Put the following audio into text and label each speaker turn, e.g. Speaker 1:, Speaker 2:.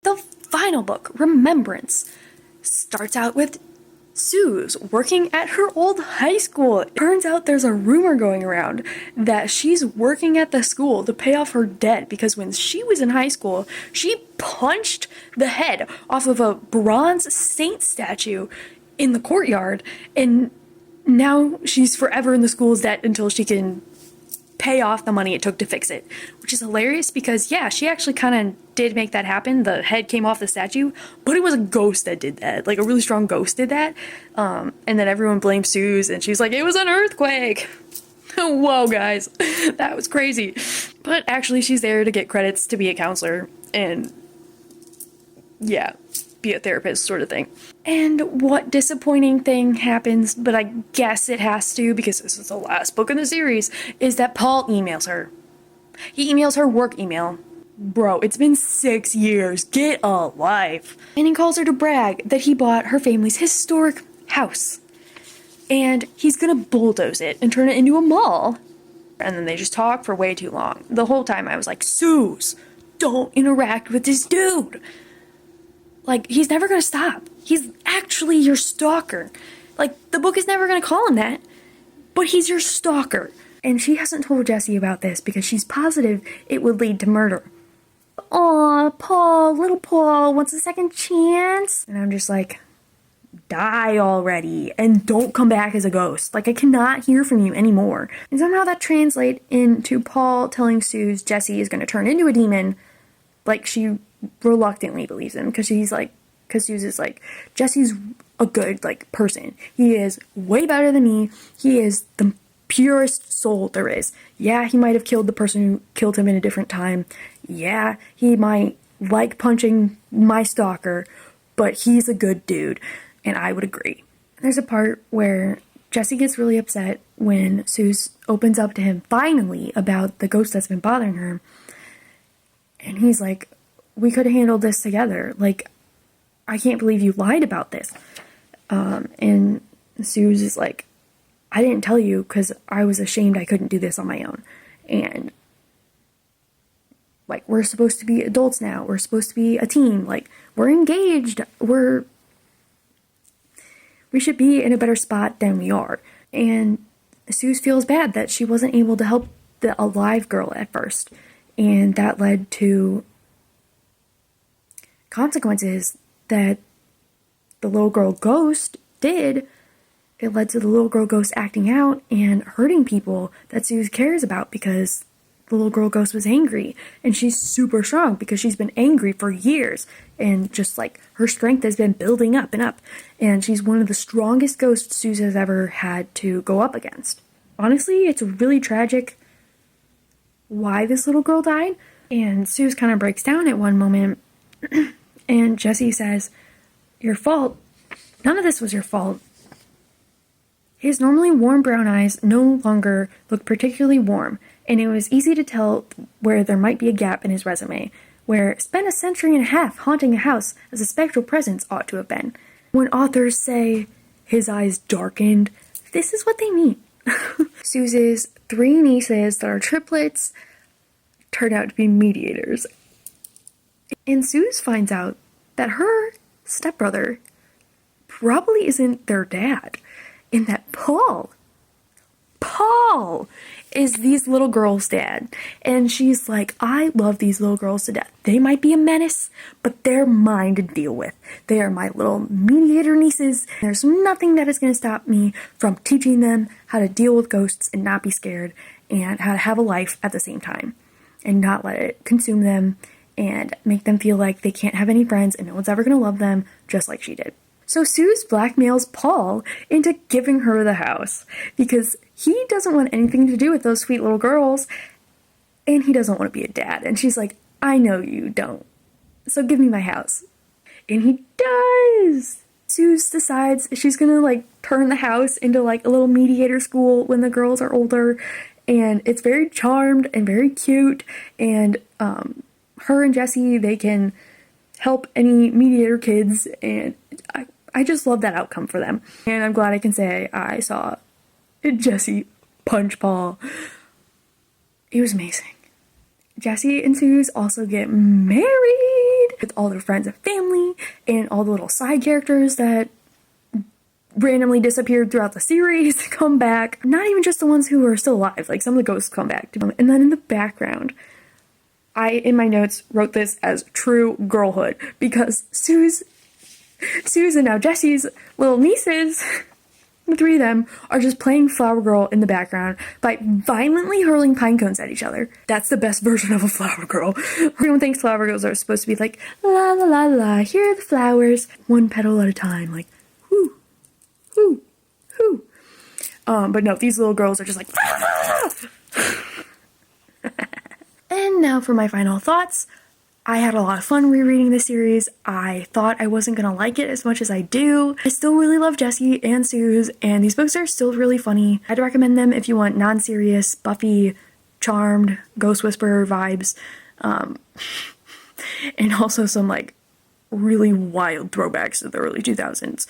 Speaker 1: The final book, Remembrance, starts out with Suze working at her old high school. It turns out there's a rumor going around that she's working at the school to pay off her debt because when she was in high school, she punched the head off of a bronze saint statue in the courtyard, and now she's forever in the school's debt until she can pay off the money it took to fix it, which is hilarious because, yeah, she actually kind of did make that happen. The head came off the statue, but it was a ghost that did that. Like, a really strong ghost did that. And then everyone blamed Suze, and she's like, it was an earthquake. Whoa, guys, that was crazy. But actually, she's there to get credits to be a counselor and, yeah, be a therapist sort of thing. And what disappointing thing happens, but I guess it has to because this is the last book in the series, is that Paul emails her. He emails her work email. Bro, it's been 6 years. Get a life. And he calls her to brag that he bought her family's historic house. And he's gonna bulldoze it and turn it into a mall. And then they just talk for way too long. The whole time I was like, Suze, don't interact with this dude. Like, he's never gonna stop. He's actually your stalker. Like, the book is never gonna call him that, but he's your stalker. And she hasn't told Jesse about this because she's positive it would lead to murder. Aw, Paul, little Paul wants a second chance. And I'm just like, die already and don't come back as a ghost. Like, I cannot hear from you anymore. And somehow that translates into Paul telling Suze Jesse is gonna turn into a demon. Like, she reluctantly believes him because Suze is like, Jesse's a good, like, person. He is way better than me. He is the purest soul there is. Yeah, he might have killed the person who killed him in a different time. Yeah, he might like punching my stalker, but he's a good dude, and I would agree. There's a part where Jesse gets really upset when Suze opens up to him finally about the ghost that's been bothering her, and he's like, we could have handled this together. Like, I can't believe you lied about this. And Suze is like, I didn't tell you because I was ashamed I couldn't do this on my own. And, like, we're supposed to be adults now. We're supposed to be a team. Like, we're engaged. We should be in a better spot than we are. And Suze feels bad that she wasn't able to help the alive girl at first. And that led to consequences that the little girl ghost did. It led to the little girl ghost acting out and hurting people that Suze cares about because the little girl ghost was angry. And she's super strong because she's been angry for years. And just like her strength has been building up and up. And she's one of the strongest ghosts Suze has ever had to go up against. Honestly, it's really tragic why this little girl died. And Suze kind of breaks down at one moment. And Jesse says, your fault. None of this was your fault. His normally warm brown eyes no longer looked particularly warm, and it was easy to tell where there might be a gap in his resume, where spent a century and a half haunting a house as a spectral presence ought to have been. When authors say his eyes darkened, this is what they mean. Suze's 3 nieces that are triplets turn out to be mediators. And Suze finds out that her stepbrother probably isn't their dad, and that Paul is these little girls' dad. And she's like, I love these little girls to death. They might be a menace, but they're mine to deal with. They are my little mediator nieces. There's nothing that is going to stop me from teaching them how to deal with ghosts and not be scared, and how to have a life at the same time, and not let it consume them and make them feel like they can't have any friends and no one's ever going to love them, just like she did. So Suze blackmails Paul into giving her the house because he doesn't want anything to do with those sweet little girls, and he doesn't want to be a dad. And she's like, I know you don't, so give me my house. And he does. Suze decides she's gonna like turn the house into like a little mediator school when the girls are older, and it's very charmed and very cute, and her and Jesse, they can help any mediator kids, and I just love that outcome for them. And I'm glad I can say I saw Jesse punch Paul. It was amazing. Jesse and Suze also get married with all their friends and family and all the little side characters that randomly disappeared throughout the series come back. Not even just the ones who are still alive, like some of the ghosts come back. And then in the background, I, in my notes, wrote this as true girlhood because Suze and now Jesse's little nieces, the three of them, are just playing Flower Girl in the background by violently hurling pine cones at each other. That's the best version of a flower girl. Everyone thinks flower girls are supposed to be like, la la la la, here are the flowers, one petal at a time, like, whoo, whoo, whoo. But no, these little girls are just like, ah! And now for my final thoughts. I had a lot of fun rereading this series. I thought I wasn't gonna like it as much as I do. I still really love Jesse and Suze, and these books are still really funny. I'd recommend them if you want non-serious, Buffy, Charmed, Ghost Whisperer vibes, and also some like really wild throwbacks to the early 2000s.